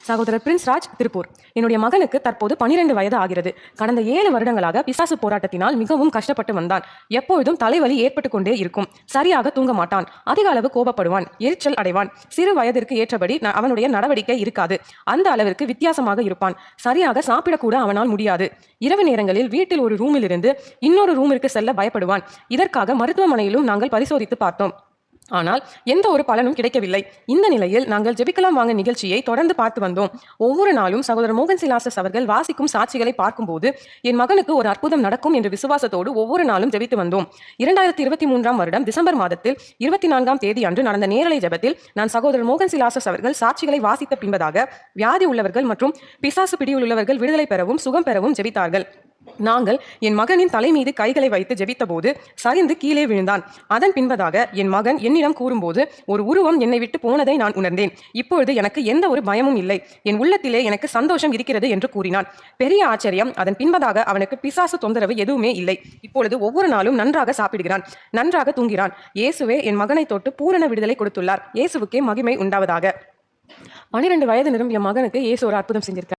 சகோதரர் பிரின்ஸ் ராஜ், திருப்பூர். என்னுடைய மகனுக்கு தற்போது 12 வயது ஆகிறது. கடந்த 7 வருடங்களாக பிசாசு போராட்டத்தினால் மிகவும் கஷ்டப்பட்டு வந்தான். எப்பொழுதும் தலைவலி ஏற்பட்டு கொண்டே இருக்கும். சரியாக தூங்க மாட்டான். அதிக அளவு கோபப்படுவான், எரிச்சல் அடைவான். சிறு வயதிற்கு ஏற்றபடி அவனுடைய நடவடிக்கை இருக்காது. அந்த அளவிற்கு வித்தியாசமாக இருப்பான். சரியாக சாப்பிடக்கூட அவனால் முடியாது. இரவு நேரங்களில் வீட்டில் ஒரு ரூமில் இருந்து இன்னொரு ரூமிற்கு செல்ல பயப்படுவான். இதற்காக மருத்துவமனையிலும் நாங்கள் பரிசோதித்து பார்த்தோம். ஆனால் எந்த ஒரு பலனும் கிடைக்கவில்லை. இந்த நிலையில் நாங்கள் ஜெபிக்கலாம் வாங்க நிகழ்ச்சியை தொடர்ந்து பார்த்து வந்தோம். ஒவ்வொரு நாளும் சகோதரர் மோகன் சிலாசஸ் அவர்கள் வாசிக்கும் சாட்சிகளை பார்க்கும்போது என் மகனுக்கு ஒரு அற்புதம் நடக்கும் என்ற விசுவாசத்தோடு ஒவ்வொரு நாளும் ஜெபித்து வந்தோம். 2023 வருடம் டிசம்பர் மாதத்தில் 24 தேதி அன்று நடந்த நேரலை ஜெபத்தில் நான் சகோதரர் மோகன் சிலாசஸ் அவர்கள் சாட்சிகளை வாசித்த பின்பதாக வியாதி உள்ளவர்கள் மற்றும் பிசாசு பிடியில் உள்ளவர்கள் விடுதலை பெறவும் சுகம் பெறவும் ஜெபித்தார்கள். நாங்கள் என் மகனின் தலை மீது கைகளை வைத்து ஜெபித்த போது சரிந்து கீழே விழுந்தான். அதன் பின்பதாக என் மகன் என்னிடம் கூறும்போது ஒரு உருவம் என்னை விட்டு போனதை நான் உணர்ந்தேன். இப்பொழுது எனக்கு எந்த ஒரு பயமும் இல்லை. என் உள்ளத்திலே எனக்கு சந்தோஷம் இருக்கிறது என்று கூறினான். பெரிய ஆச்சரியம், அதன் பின்பதாக அவனுக்கு பிசாசு தொந்தரவு எதுவுமே இல்லை. இப்பொழுது ஒவ்வொரு நாளும் நன்றாக சாப்பிடுகிறான், நன்றாக தூங்கிறான். இயேசுவே என் மகனை தொட்டு பூரண விடுதலை கொடுத்துள்ளார். இயேசுவுக்கே மகிமை உண்டாவதாக. 12 வயது நிரம்பிய மகனுக்கு இயேசு ஒரு அற்புதம் செஞ்சிருக்கார்.